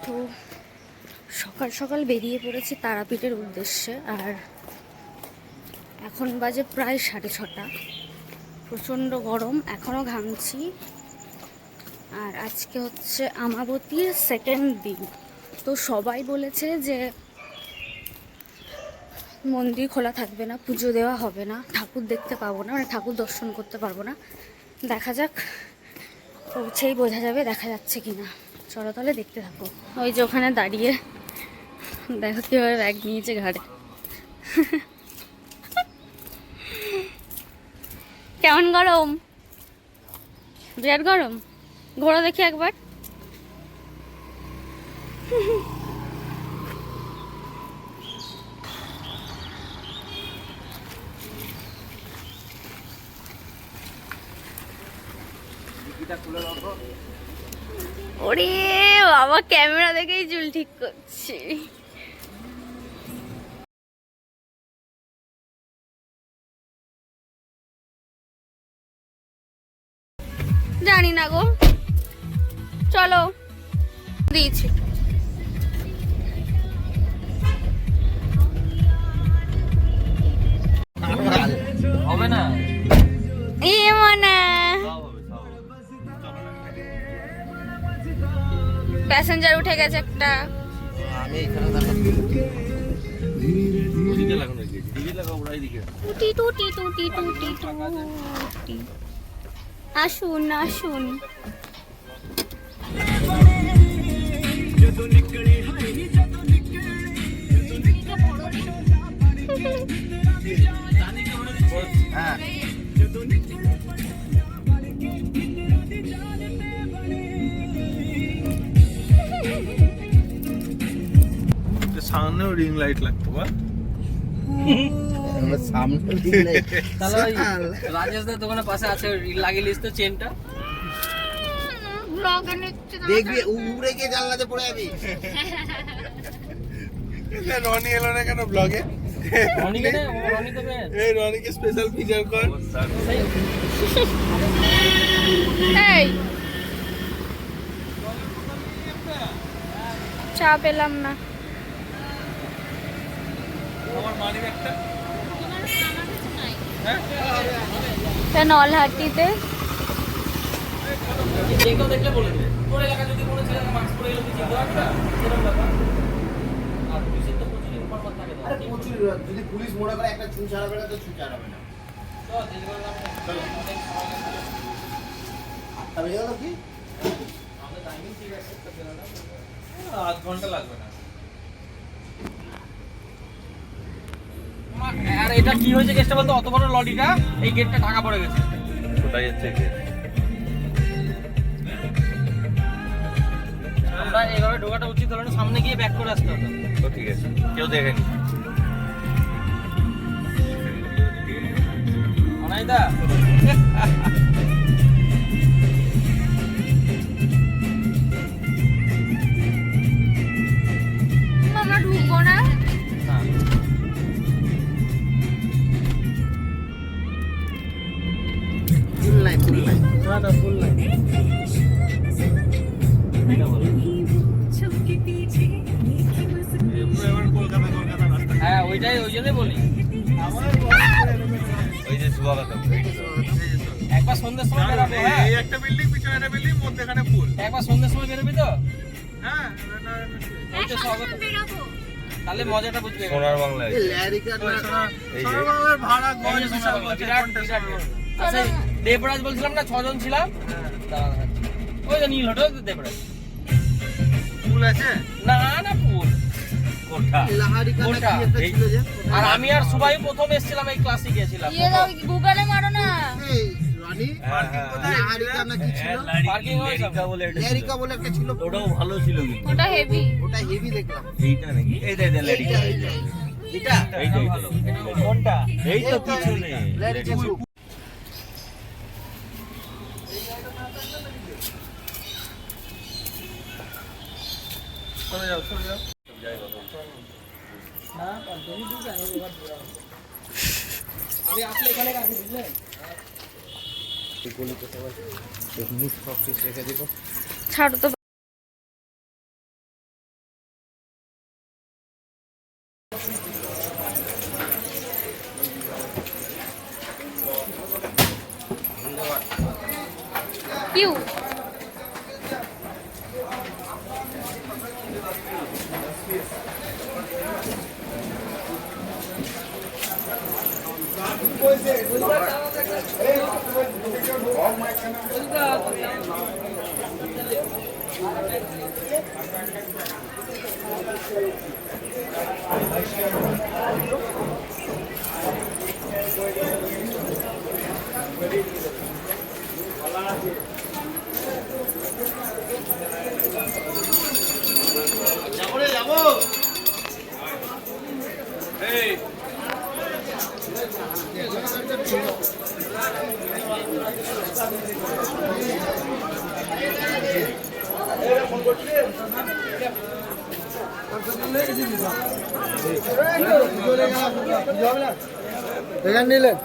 তো সকাল সকাল বেরিয়ে পড়েছি তারাপীঠের উদ্দেশ্যে। আর এখন বাজে প্রায় 6:30। প্রচণ্ড গরম, এখনও ঘামছি। আর আজকে হচ্ছে আমাবতীর সেকেন্ড দিন। তো সবাই বলেছে যে মন্দির খোলা থাকবে না, পুজো দেওয়া হবে না, ঠাকুর দেখতে পাবো না, মানে ঠাকুর দর্শন করতে পারবো না। দেখা যাক, পৌঁছেই বোঝা যাবে দেখা যাচ্ছে কিনা। চলো তাহলে দেখতে থাকো। ওই যে ওখানে দাঁড়িয়ে দেখো কীভাবে ব্যাগ নিয়েছে ঘাড়ে। কেমন গরম? বিরাট গরম। ঘোড়া দেখি একবার। ওরে বাবা, ক্যামেরা দেখেই চুল ঠিক করছে। জানি না গো, চলো দিয়েছি। হবে না এ মানে প্যাসেঞ্জার উঠে গেছে একটা। আমি এখানে দাঁড়ালাম। ওদিকে লাগানো কি? দিকে লাগাও, ওরাই দিকে। টুটি টুটি টুটি টুটি টুটি। আসুন আসুন। হ্যাঁ, সামনেও রিং লাইট লাগতো বা সামনে তাহলে ওই রাজেশদের দোকানের পাশে আছে, লাগিয়ে লিস তো চেনটা। দেখবি উড়ে গিয়ে জানলাতে পড়ে যাবি। রনি এলো না কেন ব্লগে? রনিকে না, রনি তো মেয়ে। এই রনিকে স্পেশাল ফিচার কর। এই চা পেলাম না। আমার মানি একটা নলহাটিতে যে কেউ দেখলে বলে দেবে। তোর এলাকা যদি কোনো ছেলে মাস্ক পরে এলো, তুই চিনতে পারবি না? সেরকম ব্যাপার। আর পুলিশের তো প্রচুর ইনফরমার থাকে তো। আরে প্রচুর, যদি পুলিশ মনে করে একটা ছুঁ ছাড়াবে না তো ছুঁ ছাড়াবে না। চল, যেতে পারলাম না। তবে গেল কি আমাদের টাইমিং ঠিক আছে, তো গেল না। আধ ঘন্টা লাগবে না। আর এটা কি হয়েছে কেসটা বলতো? অত বড় লরিটা এই গেটটা ঢাকা পড়ে গেছে। কোথায় যাচ্ছে গেট? আমরা এইভাবে ঢোকাটা উচিত হলো না, সামনে গিয়ে ব্যাক করে আসতে হতো। তো ঠিক আছে, কেউ দেখেনি। অনাইদা আমরা ঢুকবো না। ফুল লাইন, ফুল লাইন। না না, ফুল নাই। এটা বলো। এবার কলকাতা কলকাতা রাস্তা। হ্যাঁ, ওইটাই, ওই জন্যই বলি। ওই যে সুভাগাতম। একবার সন্ধ্যের সময় বেরোবো। হ্যাঁ, এই একটা বিল্ডিং, পিছনে একটা বিল্ডিং, মধ্যেখানে পুল। একবার সন্ধ্যের সময় বেরোবি তো? হ্যাঁ, ওইটা স্বাগত। তাহলে মজাটা বুঝবে। সোনার বাংলায়। এই ল্যারিকার না, এই যে সোনার বাংলার ভাড়া এই গজ যে বিশাল সোনার বাংলা, বলছে, বিরাট, 50 বিরাট। টাকা। আচ্ছা, দেবরাজ বলছিলাম না 6 জন ছিলাম। দাঁড়া, দাঁড়া। ওই যে নীল হোটেল দেবরাজ। পুল আছে? না না, পুল। কোঠা। লাহারিকা না কোনটা? কি একটা এই- ছিল যে। আর আমি আর সুবাই প্রথম এসেছিলাম, এই ক্লাসে গিয়েছিলাম। গুগলে মারো না। এই রনি, লাহারিকা না কি ছিল? পার্কিং হয়েছে। ল্যারিকা বলে একটা ছিল। ওটাও ভালো ছিল কিন্তু। ওটা হেভি। ওটা হেভি দেখলাম। এইটা নাকি? এই দে লেডিকা। এইটা। এটা এইটা ভালো। কোনটা? এই তো পিছনে। ল্যারিকা গ্রুপ। চলে যাও, চলে যাও। না, একদমই দূর যায়নি, এবার দূর হবে। আমি আসলে এখানে রাখি, বুঝলেন? ছাড়ো তো। যাবো রে যাবো। এখানে নিলেন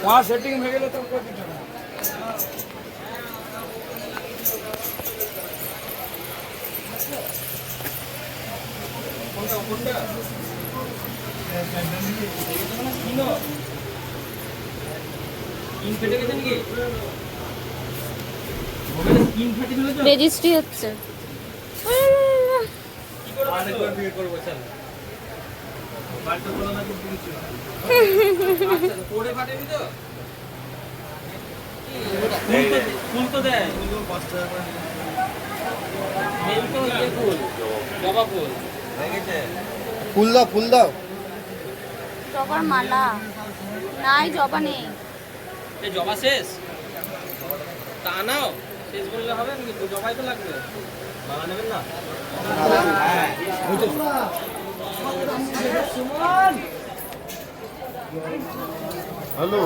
वहाँ सेटिंग में गए तो রেজিস্ট্রি হচ্ছে। ফুল তো দেয়, মেন তো হচ্ছে ফুল, জবা ফুল। ফুল দাও ফুল দাও জবার মালা নাই, জবা নেই। এই জবা শেষ, তা নাও, শেষ বললে হবে নাকি? তো জবাই তো লাগবে, মালা নেবেন না? হ্যালো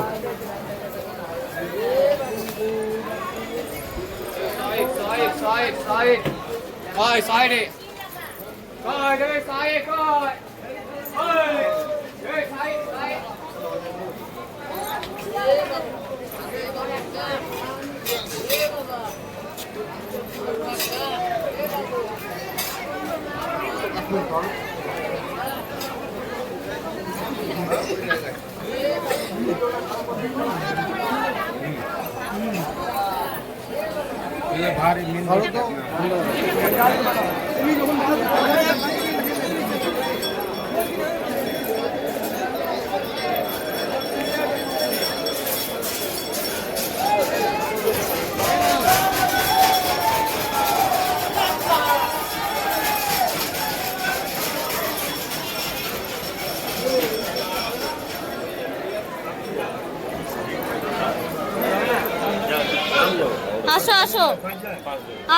আসো আসো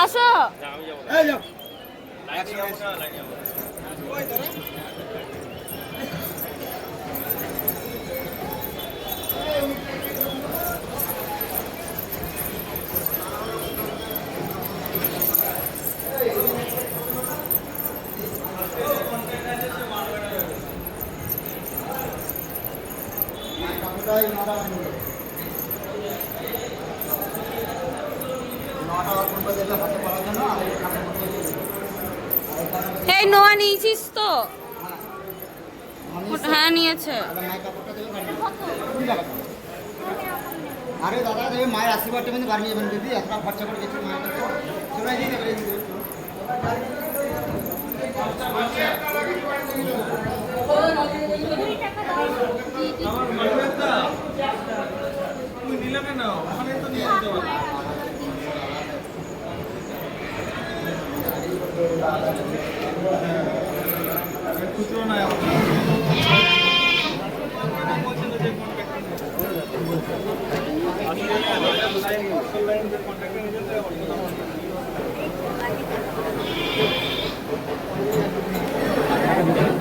আসো। এই নোয়া নিয়েছিস তো? হ্যাঁ নিয়েছে। আরে দাদা দেবে মায়ের আশীর্বাদটা কিন্তু বাড়িয়ে যাবেন দিদি, এতটা খরচা করে গেছি মায়ের কাছে চলে দিয়ে দেবে। তুমি নিলে কেন? ওখানে তো নিয়ে যেতে পারো। খুচরো নাই আমার।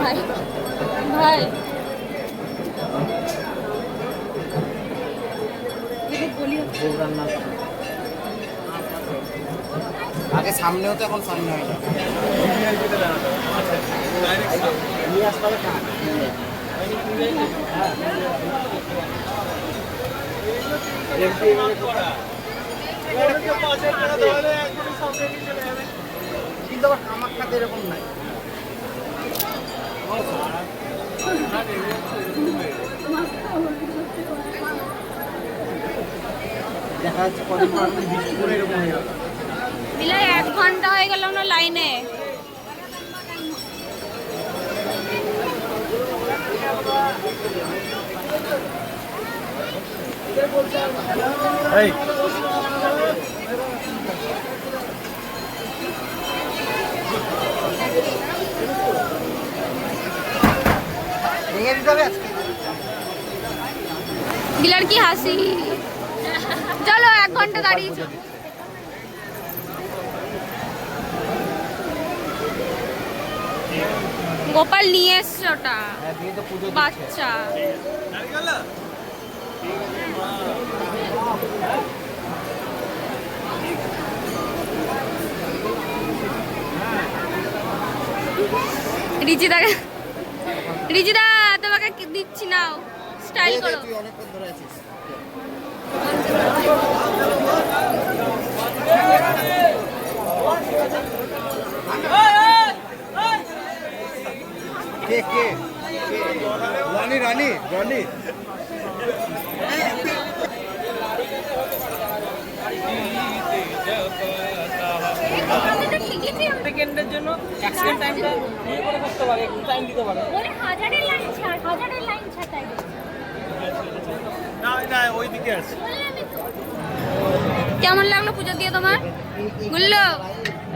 ভাই ভাই আগে সামনেও তো এখন সামনে হয় না। কিন্তু আবার কামাখ্যাতে এরকম নাই। দেখা যাচ্ছে কদিন পর আপনি বৃষ্টি করে এরকম হয়ে যাবে। বিলাই 1 ঘন্টা হয়ে গেল না লাইনে। এই ভেঙে দিতে হবে আজকে। বিলার কি হাসি। চলো 1 ঘন্টা দাঁড়িয়েছি। গোপাল নিয়ে এসছে ওটা হ্যাঁ দিয়ে তো পুজো দিচ্ছে। বাচ্চা। রিজিদা তোমাকে দিচ্ছি নাও, স্টাইল করো। তুই অনেকক্ষণ ধরে আছিস। কে কে রানী রানী রানী সেকেন্ডের জন্য 1 সেকেন্ড টাইমটা নিয়ে করে করতে পারে, একটু টাইম দিতে পারে। হাজারের লাইন ছাটাই। না না ওইদিকে আছে। কেমন লাগলো পুজো দিয়ে তোমার? গুল্লো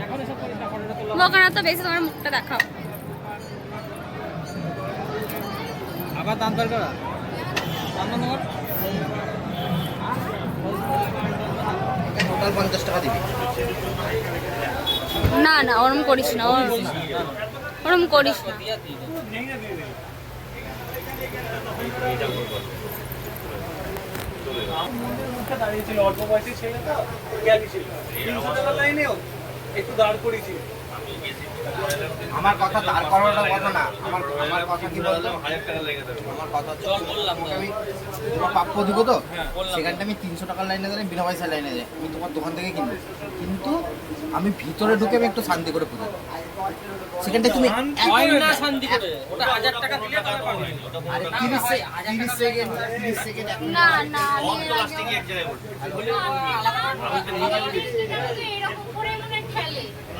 এখন এসব করে না, ফটোটা তোলা বকানা তো বেশি, তোমার মুখটা দেখাও। আবার দাম দরকার দাম নম্বর টোটাল 50 টাকা দিবি। না না ওরম করিস না, ওরম করিস না। দাঁড়িয়েছিল অল্প বয়সী ছেলে তো জ্ঞানী ছিল। 300 টাকার লাইনেও একটু দাঁড় করিয়েছিল। আমার কথা দাঁড় করানোটা কথা না, আমার কথা কি বলতো, আমার কথা হচ্ছে তোমাকে আমি তোমার প্রাপ্য দিব তো, সেখানটা আমি 300 টাকার লাইনে যাই, বিনা পয়সার লাইনে যাই, আমি তোমার দোকান থেকে কিনবো, কিন্তু আমি ভিতরে ঢুকে আমি একটু শান্তি করে পুজো দেবো। সেখানটা তুমি হয় না শান্তি করে, ওটা 1000 টাকা দিলে তাহলে পাবে। আরে 30 সেকেন্ড না না আমি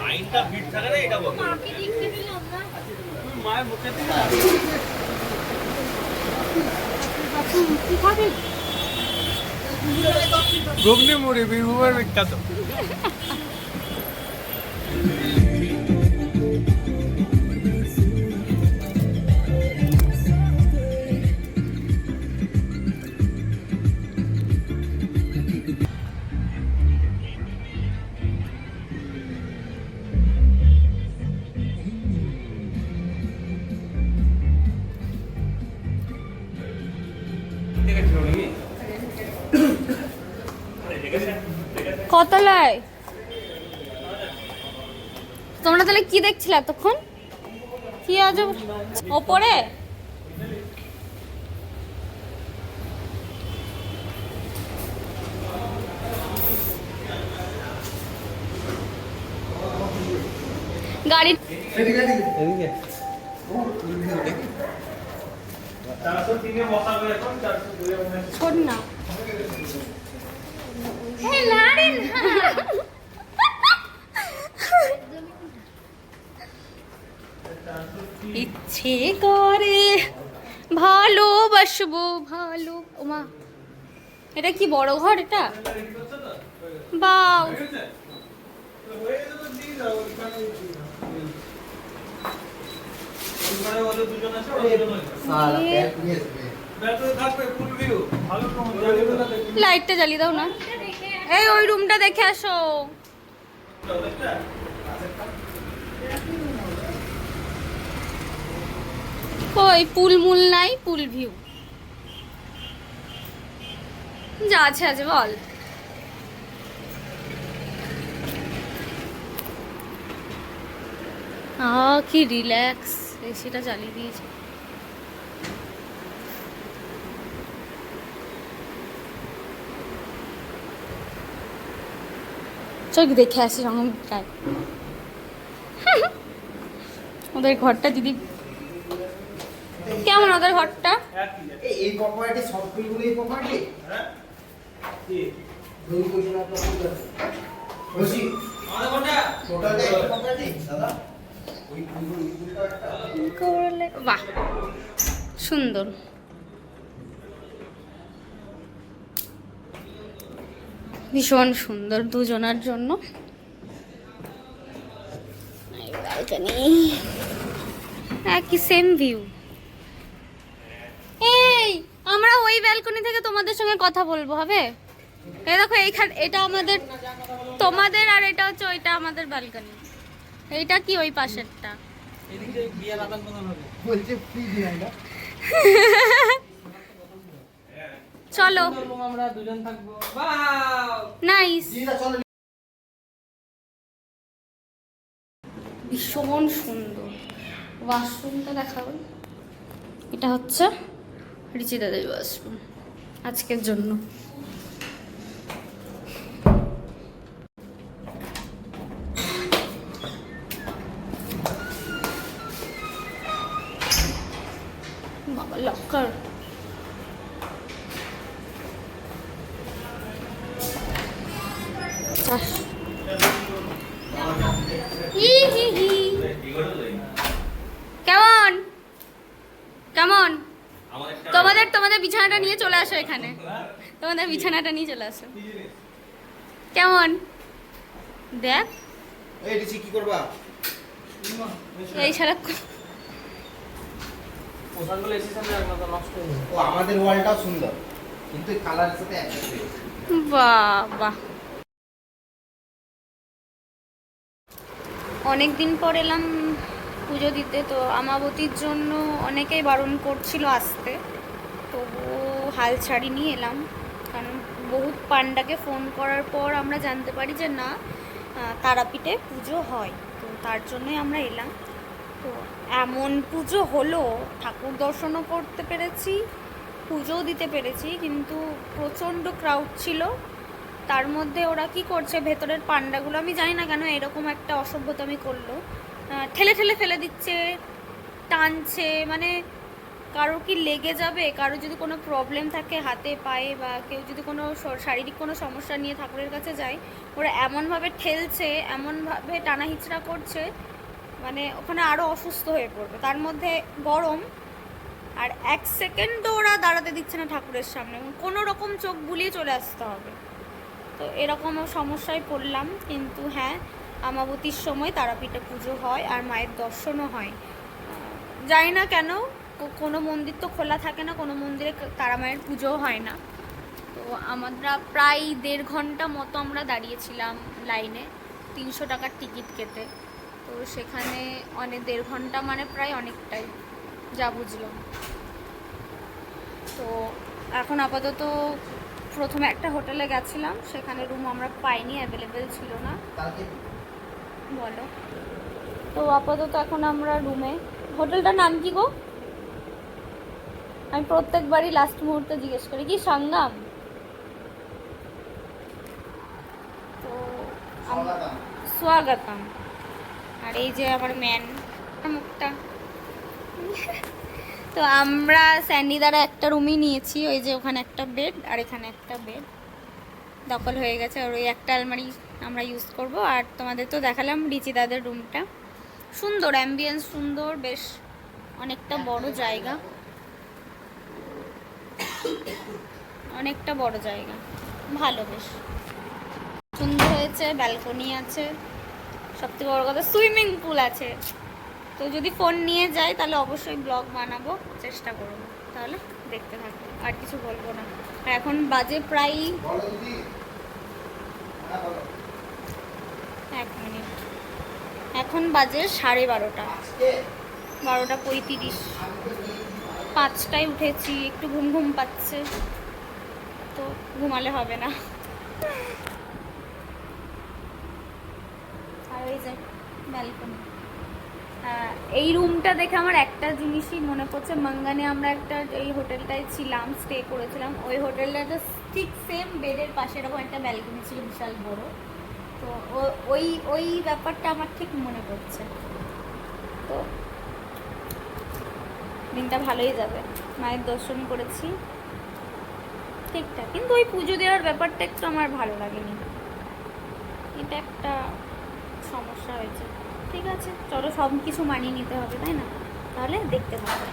আইনটা ভিড় থাকে না এটা বল। মায়ের মুখে ঘুগনি মুড়ি বীরভূমের বিখ্যাত। কতলায় তোমরা তাহলে কি দেখছিলে এতক্ষণ? কি আজব ওপরে গাড়ি এদিকে 403 এ বসা করে এখন 402 এ মনে হয়। ছোট না ইচ্ছে করে ভালোবাসবো ভালো। ওমা এটা কি বড় ঘর এটা? বাও ওখানে ওদের দুজন আছে, ওরা দুজন আছে। সালা প্যাক নিয়ে ব্যাটারি থাকবে ফুল ভিউ ভালো কোনো জায়গাগুলো দেখতে লাইটটা জ্বালিয়ে দাও না। এই ওই রুমটা দেখে আসো। কই পুল মুল নাই, পুল ভিউ যা আছে আছে বল। কি রিল্যাক্স, এসিটা চালিয়ে দিয়েছে। চল দেখে আসি রঙটায়। ওদের ঘরটা দিদি কেমন? ওদের ঘরটা এই প্রপার্টি সবগুলো এই প্রপার্টি হ্যাঁ কি বলছি আমাদের কোনটা? টোটালটা একটা প্রপার্টি দাদা ওই পুরোটা একটা করলে বাহ, সুন্দর। ভীষণ সুন্দর দুজনার জন্য। এই ব্যালকনি একই সেম ভিউ। এই আমরা ওই ব্যালকনি থেকে তোমাদের সঙ্গে কথা বলবো, হবে? এই দেখো এইখানে, এটা আমাদের, তোমাদের, আর এটা হচ্ছে ওইটা আমাদের ব্যালকনি। এইটা কি ওই পাশেরটা? এদিক দিয়ে বিয়ের আদান প্রদান হবে। বলছে ফ্রি দিয়ে এটা চলো, এবং আমরা দুজন থাকবো। বাও! নাইস। দিদা চলো ভীষণ সুন্দর। ওয়াশরুমটা দেখাবো। এটা হচ্ছে রিচি দাদের ওয়াশরুম আজকের জন্য। বাবা লকার। কেমন কেমন তোমাদের তোমাদের বিছানাটা নিয়ে চলে আসো এখানে, তোমাদের বিছানাটা নিয়ে চলে আসো। কেমন দেখ, এই রিচি কি করবা? এই সারা পোশাকগুলো এসে সামনে রাখলাম তো নষ্ট হয়ে যাবে। ও আমাদের ওয়ালটাও সুন্দর, কিন্তু এই কালারের সাথে অ্যাডজাস্ট হয়ে গেছে। বাবা, অনেক দিন পর এলাম পুজো দিতে। তো আমাবতীর জন্য অনেকেই বারণ করছিল আসতে, তবু হাল ছাড়িনি, এলাম। কারণ বহুত পান্ডাকে ফোন করার পর আমরা জানতে পারি যে না, তারাপীঠে পুজো হয়, তো তার জন্যই আমরা এলাম। তো এমন পুজো হলো, ঠাকুর দর্শনও করতে পেরেছি, পুজোও দিতে পেরেছি, কিন্তু প্রচণ্ড ক্রাউড ছিল। তার মধ্যে ওরা কি করছে, ভেতরের পান্ডাগুলো আমি জানি না কেন এরকম একটা অসভ্যতামি করলো, ঠেলে ঠেলে ফেলে দিচ্ছে, টানছে, মানে কারো কি লেগে যাবে, কারো যদি কোনো প্রবলেম থাকে হাতে পায়ে, বা কেউ যদি কোনো শারীরিক কোনো সমস্যা নিয়ে ঠাকুরের কাছে যায়, ওরা এমনভাবে ঠেলছে, এমনভাবে টানা হিচড়া করছে, মানে ওখানে আরও অসুস্থ হয়ে পড়বে। তার মধ্যে গরম, আর এক সেকেন্ডও ওরা দাঁড়াতে দিচ্ছে না ঠাকুরের সামনে, কোনো রকম চোখ বুলিয়ে চলে আসতে হবে। তো এরকম সমস্যায় পড়লাম। কিন্তু হ্যাঁ, আমাবতীর সময় তারাপীঠে পুজো হয় আর মায়ের দর্শনও হয়। জানি না কেন, কোনো মন্দির তো খোলা থাকে না, কোনো মন্দিরে তারা মায়ের পুজোও হয় না। তো আমরা প্রায় 1.5 ঘন্টা মতো আমরা দাঁড়িয়েছিলাম লাইনে, 300 টাকার টিকিট কেটে। তো সেখানে 1.5 ঘন্টা মানে প্রায় অনেকটাই, যা বুঝলাম। তো এখন আপাতত প্রথমে একটা হোটেলে গেছিলাম, সেখানে রুম আমরা পাইনি, অ্যাভেলেবেল ছিল না। বলো, তো আপাতত এখন আমরা রুমে। হোটেলটার নাম কি গো? আমি প্রত্যেকবারই লাস্ট মুহূর্তে জিজ্ঞেস করি। কি সঙ্গম? তো স্বাগতম। আর এই যে আমার ম্যান মুখটা। তো আমরা স্যান্ডি দ্বারা একটা রুমই নিয়েছি, ওই যে ওখানে একটা বেড আর এখানে একটা বেড দখল হয়ে গেছে, আর ওই একটা আলমারি আমরা ইউজ করব। আর তোমাদের তো দেখালাম রিচি দাদের রুমটা, সুন্দর অ্যাম্বিয়েন্স, সুন্দর, বেশ অনেকটা বড় জায়গা, অনেকটা বড় জায়গা, ভালো, বেশ সুন্দর হয়েছে। ব্যালকনি আছে, সবথেকে বড় কথা সুইমিং পুল আছে। তো যদি ফোন নিয়ে যাই তাহলে অবশ্যই ব্লগ বানাবো, চেষ্টা করব। তাহলে দেখতে থাকবো, আর কিছু বলবো না। আর এখন বাজে প্রায়, বলো দিদি হ্যাঁ বলো 1 মিনিট, এখন বাজে 12:30, আজকে 12:35। 5টায় উঠেছি, একটু ঘুম ঘুম পাচ্ছে, তো ঘুমালে হবে না। আর এই যে ব্যালকনি, এই রুমটা দেখে আমার একটা জিনিসই মনে পড়ছে। মাঙ্গানে আমরা একটা এই হোটেলটায় ছিলাম, স্টে করেছিলাম, ওই হোটেলটাতে ঠিক সেম বেডের পাশে এরকম একটা ব্যালকনি ছিল, বিশাল বড়। তো ওই ওই ব্যাপারটা আমার ঠিক মনে পড়ছে। তো দিনটা ভালোই যাবে, মায়ের দর্শন করেছি, ঠিকঠাক, কিন্তু ওই পুজো দেওয়ার ব্যাপারটা একটু আমার ভালো লাগেনি, এটা একটা সমস্যা হয়েছে। ঠিক আছে চলো, সব কিছু মানিয়ে নিতে হবে তাই না, তাহলে দেখতে হবে।